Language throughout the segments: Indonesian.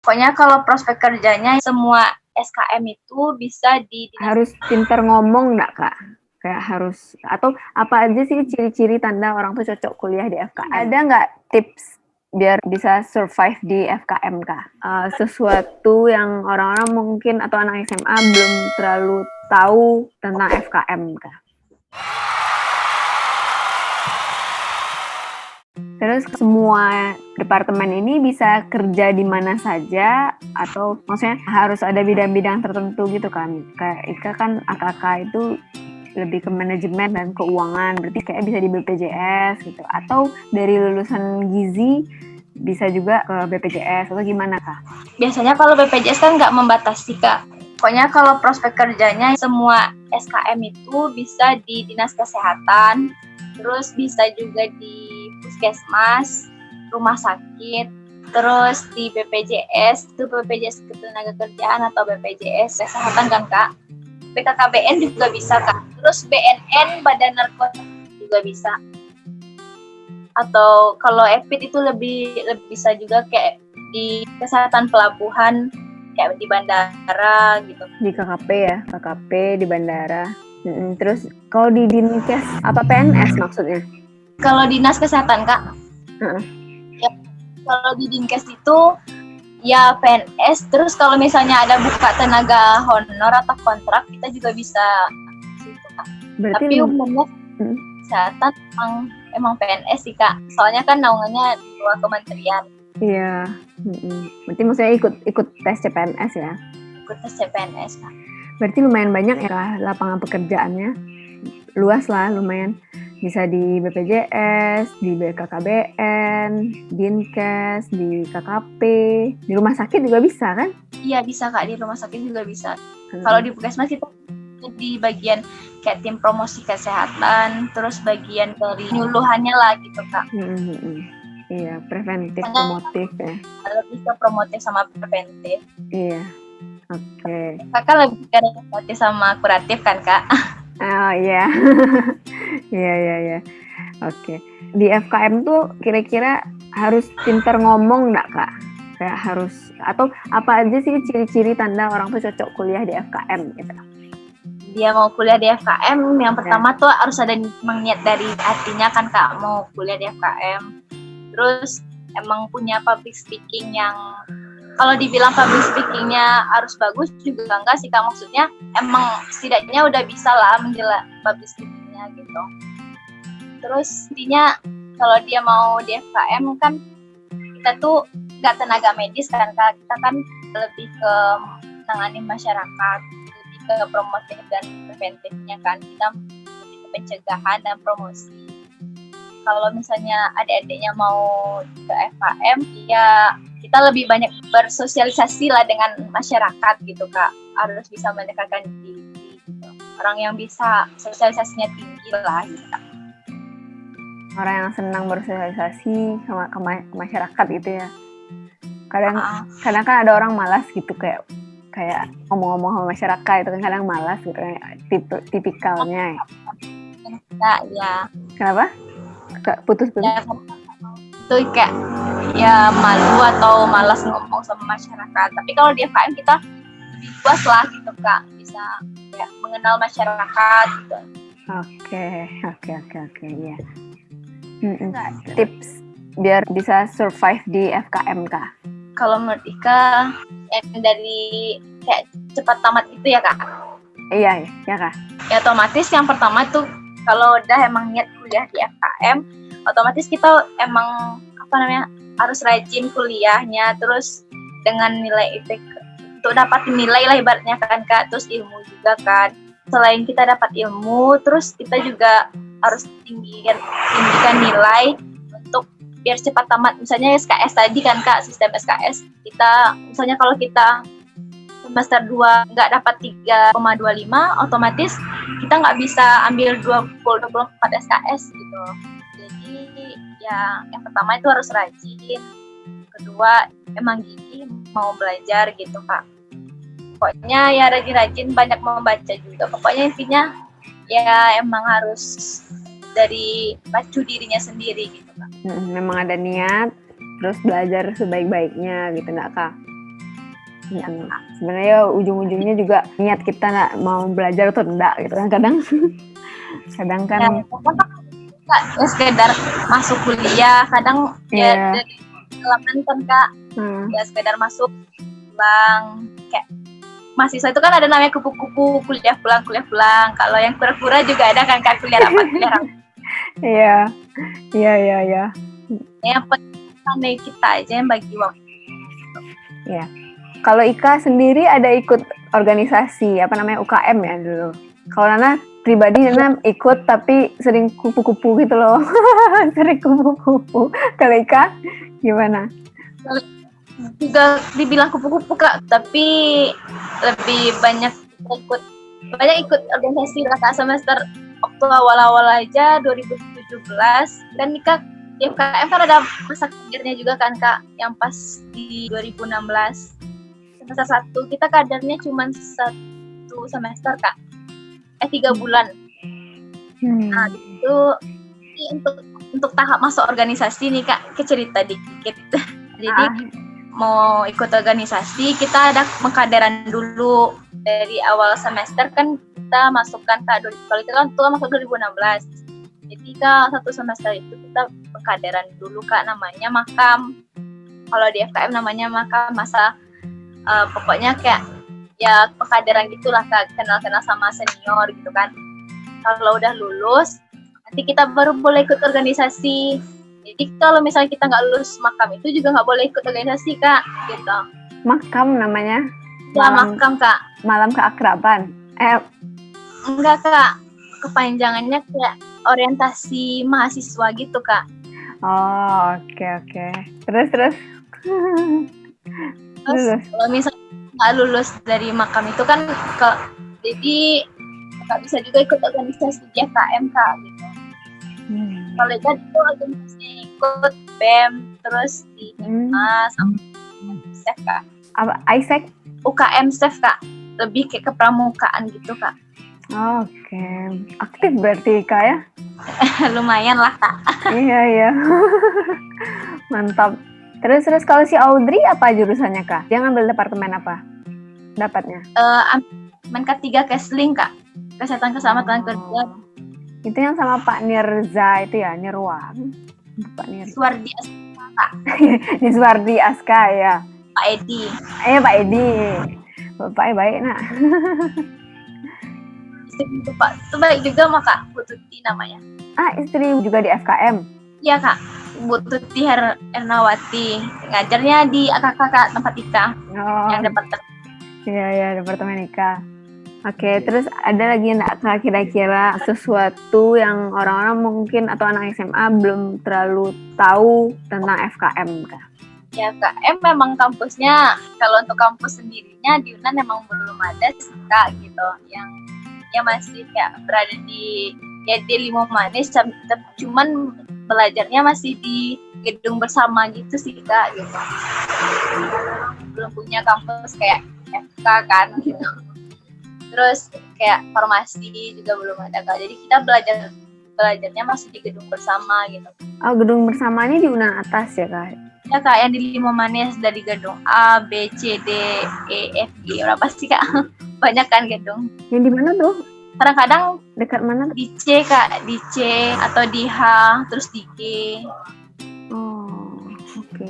Pokoknya kalau prospek kerjanya semua SKM itu bisa di Harus pintar ngomong nggak Kak? Kayak harus, atau apa aja sih ciri-ciri tanda orang tuh cocok kuliah di FKM? Ada nggak tips biar bisa survive di FKM Kak? Sesuatu yang orang-orang mungkin atau anak SMA belum terlalu tahu tentang FKM Kak? Terus semua departemen ini bisa kerja di mana saja atau maksudnya harus ada bidang-bidang tertentu gitu kan? Kayak Ika kan AKK itu lebih ke manajemen dan keuangan, berarti kayak bisa di BPJS gitu. Atau dari lulusan gizi bisa juga ke BPJS atau gimana Kak? Biasanya kalau BPJS kan nggak membatasi Kak. Pokoknya kalau prospek kerjanya semua SKM itu bisa di Dinas Kesehatan, terus bisa juga di Puskesmas, rumah sakit, terus di BPJS, itu BPJS Ketenagakerjaan atau BPJS Kesehatan kan Kak. BKKBN juga bisa Kak. Terus BNN, Badan Narkotika juga bisa. Atau kalau EPIT itu lebih bisa juga kayak di kesehatan pelabuhan, kayak di bandara gitu. Di KKP ya, KKP di bandara. Terus kalau di Dinkes apa PNS maksudnya? Kalau dinas kesehatan Kak, ya, kalau di Dinkes itu ya PNS. Terus kalau misalnya ada buka tenaga honor atau kontrak, kita juga bisa situ Kak. Berarti tapi umumnya kesehatan emang PNS sih Kak. Soalnya kan naungannya di luar kementerian. Iya. Berarti maksudnya ikut tes CPNS ya? Ikut tes CPNS Kak. Berarti lumayan banyak ya lapangan pekerjaannya. Luas lah lumayan. Bisa di BPJS, di BKKBN, Dinkes, di KKP, di rumah sakit juga bisa kan? Iya bisa Kak, di rumah sakit juga bisa. Kalau di Puskesmas kita di bagian kayak tim promosi kesehatan, terus bagian dari nyuluhannya lah gitu Kak. Iya, preventif, promotif ya. Lebih ke promotif sama preventif. Iya, oke. Kakak lebih ke promotif sama kuratif kan Kak? Oh iya, iya. Oke. Di FKM tuh kira-kira harus pintar ngomong nggak Kak? Kayak harus, atau apa aja sih ciri-ciri tanda orang tuh cocok kuliah di FKM gitu? Dia mau kuliah di FKM, yang pertama tuh harus ada niat dari hatinya kan Kak, mau kuliah di FKM. Terus emang punya public speaking yang, kalau dibilang public speakingnya harus bagus juga enggak sih Kak, maksudnya emang setidaknya udah bisa lah menjelaskan public speakingnya gitu. Terus intinya kalau dia mau di FKM kan kita tuh nggak tenaga medis kan Kak, kita kan lebih ke menangani masyarakat, lebih ke promotif dan preventifnya kan, kita lebih ke pencegahan dan promosi. Kalau misalnya adik-adiknya mau ke FKM, ya kita lebih banyak bersosialisasi lah dengan masyarakat gitu Kak, harus bisa mendekatkan diri gitu. Orang yang bisa sosialisasinya tinggi lah gitu Kak. Orang yang senang bersosialisasi sama ke masyarakat gitu ya. Kadang kan ada orang malas gitu kayak ngomong-ngomong sama masyarakat itu kan kadang malas gitu kayak tipikalnya. Ya. Kenapa? Putus-putus. Ya, itu kayak ya malu atau malas ngomong sama masyarakat. Tapi kalau di FKM kita lebih luas lah gitu Kak, bisa ya, mengenal masyarakat gitu. Oke, ya. Tips biar bisa survive di FKM Kak? Kalau menurut Ika yang dari kayak cepat tamat itu ya Kak? Iya ya Kak. Ya otomatis yang pertama tuh kalau udah emang niat kuliah di FKM, otomatis kita emang harus rajin kuliahnya, terus dengan nilai IPK untuk dapat nilai lah ibaratnya kan Kak, terus ilmu juga kan. Selain kita dapat ilmu, terus kita juga harus tinggikan nilai untuk biar cepat tamat. Misalnya SKS tadi kan Kak, sistem SKS kita misalnya kalau kita semester 2 nggak dapat 3,25, otomatis kita nggak bisa ambil 24 SKS gitu. Jadi ya yang pertama itu harus rajin, kedua emang gigih mau belajar gitu Kak. Pokoknya ya rajin-rajin, banyak membaca juga. Pokoknya intinya ya emang harus dari pacu dirinya sendiri gitu Kak. Memang ada niat, terus belajar sebaik-baiknya gitu nggak Kak? Sebenarnya ujung-ujungnya juga niat kita nggak mau belajar atau enggak gitu kan kadang kan ya sekedar masuk kuliah, kadang ya dari pengalaman kan Kak, ya sekedar masuk pulang, kayak mahasiswa itu kan ada namanya kupu-kupu kuliah pulang. Kalau yang kura-kura juga ada kan Kak, kuliah rapat. Iya. Yang penting kita aja yang bagi waktu. Iya. Kalau Ika sendiri ada ikut organisasi apa namanya UKM ya dulu. Kalau Nana pribadi Nana ikut tapi sering kupu-kupu gitu loh. Sering kupu-kupu. Kalau Ika gimana? Juga dibilang kupu-kupu Kak, tapi lebih banyak ikut organisasi lah Kak. Semester waktu awal-awal aja 2017 dan Ika di FKM kan ada masa kadernya juga kan Kak, yang pas di 2016 semester 1 kita kadernya cuma 1 semester Kak, 3 bulan. Nah itu untuk tahap masuk organisasi nih Kak, cerita dikit. Jadi mau ikut organisasi kita ada pengkaderan dulu dari awal semester kan kita masukkan Kak, kalau itu kan masuk 2016. Jadi Kak 1 semester itu kita pengkaderan dulu Kak, namanya makam. Kalau di FKM namanya makam masa pokoknya kayak ya pengkaderan gitulah Kak, kenal-kenal sama senior gitu kan. Kalau udah lulus nanti kita baru boleh ikut organisasi. Jadi kalau misalnya kita nggak lulus makam itu juga nggak boleh ikut organisasi Kak, gitu. Makam namanya? Ya makam Kak. Malam keakraban? Enggak Kak, kepanjangannya kayak orientasi mahasiswa gitu Kak. Oh oke. Terus kalau misalnya nggak lulus dari makam itu kan jadi nggak bisa juga ikut organisasi di FKM Kak gitu. Kalau kan itu organisasi ikut BEM terus di HIMA sama ISEF Kak. Apa ISEF? UKM SEF Kak, lebih kayak kepramukaan gitu Kak. Oke. Aktif berarti Kak ya? Lumayan lah Kak. Iya. Mantap. Terus kalau si Audrey apa jurusannya Kak? Dia ngambil departemen apa? Dapatnya? Departemen K3 Kesling Kak, Kesehatan Keselamatan Kerja. Itu yang sama Pak Nirza itu ya, Nirwa. Pak Nirza. Suwardi Aska Kak. Suwardi Aska ya. Pak Edi. Pak Edi. Bapaknya baik nak. Bapak itu baik juga mah Kak, Bu Tuti namanya. Istri juga di FKM? Iya Kak, Bu Tuti Ernawati. Ngajarnya di AKK Kak, tempat Ika. Yang departemen. Iya, departemen Ika. Oke, terus ada lagi enggak Kak kira-kira sesuatu yang orang-orang mungkin atau anak SMA belum terlalu tahu tentang FKM Kak? Ya FKM memang kampusnya, kalau untuk kampus sendirinya di UNAN memang belum ada sih Kak gitu, yang masih kayak berada di Limo Manis, cuman belajarnya masih di gedung bersama gitu sih Kak gitu. Belum punya kampus kayak FK kan gitu. Terus kayak farmasi juga belum ada Kak. Jadi kita belajarnya masih di gedung bersama gitu. Oh, gedung bersamanya di UNAN atas ya Kak? Ya Kak, yang di Limo Manis dari gedung A, B, C, D, E, F, G. Berapa sih Kak? Banyak kan gedung. Yang di mana tuh? Kadang-kadang dekat mana? Di C Kak, di C atau di H, terus di G. Oh, oke.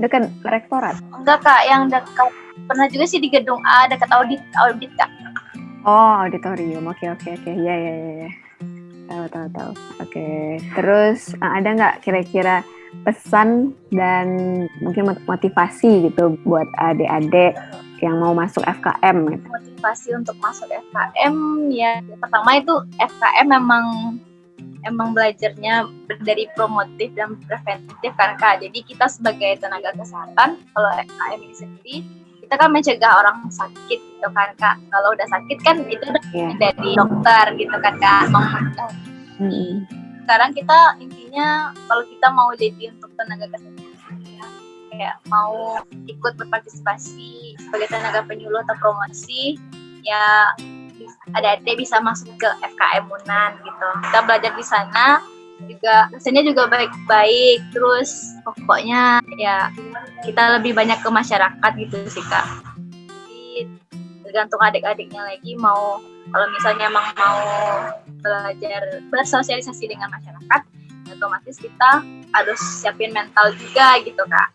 Dekat rektorat? Enggak Kak, yang dekat pernah juga sih di gedung A dekat audit Kak. Oh, auditorium. Oke. Iya. Tahu. Oke. Terus ada nggak kira-kira pesan dan mungkin motivasi gitu buat adik-adik yang mau masuk FKM gitu? Motivasi untuk masuk FKM ya pertama itu FKM emang belajarnya dari promotif dan preventif kan Kak. Jadi kita sebagai tenaga kesehatan kalau FKM ini sendiri kita kan mencegah orang sakit gitu kan Kak. Kalau udah sakit kan itu udah dari dokter gitu kan Kak. Sekarang kita intinya kalau kita mau jadi untuk tenaga kesehatan kayak mau ikut berpartisipasi sebagai tenaga penyuluh atau promosi ya adik-adik bisa masuk ke FKM UNAN gitu. Kita belajar di sana juga dosennya juga baik-baik, terus pokoknya ya kita lebih banyak ke masyarakat gitu sih Kak. tergantung adik-adiknya lagi mau, kalau misalnya emang mau belajar bersosialisasi dengan masyarakat, otomatis kita harus siapin mental juga gitu Kak.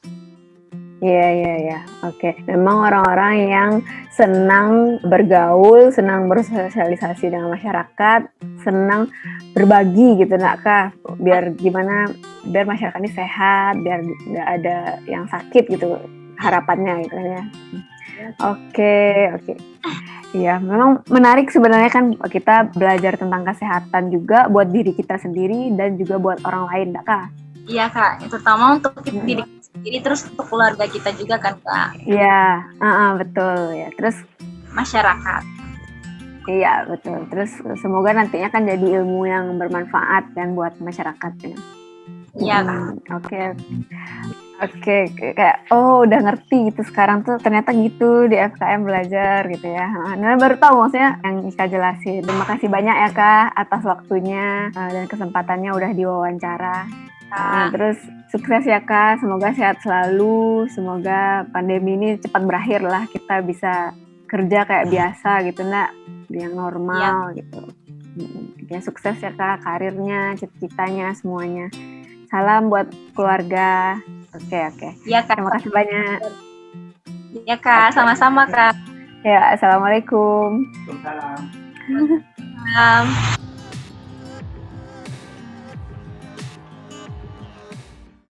Iya. Oke. Memang orang-orang yang senang bergaul, senang bersosialisasi dengan masyarakat, senang berbagi gitu nak Kak. Biar gimana, biar masyarakat ini sehat, biar nggak ada yang sakit gitu harapannya gitu ya. Oke. Iya, memang menarik sebenarnya kan kita belajar tentang kesehatan juga buat diri kita sendiri dan juga buat orang lain, Kak. Iya Kak, terutama untuk diri kita sendiri, terus untuk keluarga kita juga kan Kak. Iya, betul ya. Terus masyarakat. Iya betul. Terus semoga nantinya kan jadi ilmu yang bermanfaat dan buat masyarakat ya. Iya Kak. Oke, kayak udah ngerti gitu sekarang tuh ternyata gitu di FKM belajar gitu ya. Nah baru tahu maksudnya yang Ika jelasin. Terima kasih banyak ya Kak atas waktunya dan kesempatannya udah diwawancara. Terus sukses ya Kak, semoga sehat selalu, semoga pandemi ini cepat berakhir lah, kita bisa kerja kayak biasa gitu nak, yang normal gitu. Ya sukses ya Kak, karirnya, cita-citanya, semuanya. Salam buat keluarga. Oke. Ya, Kak. Terima kasih banyak. Ya Kak, sama-sama Kak. Ya, assalamualaikum. Waalaikumsalam.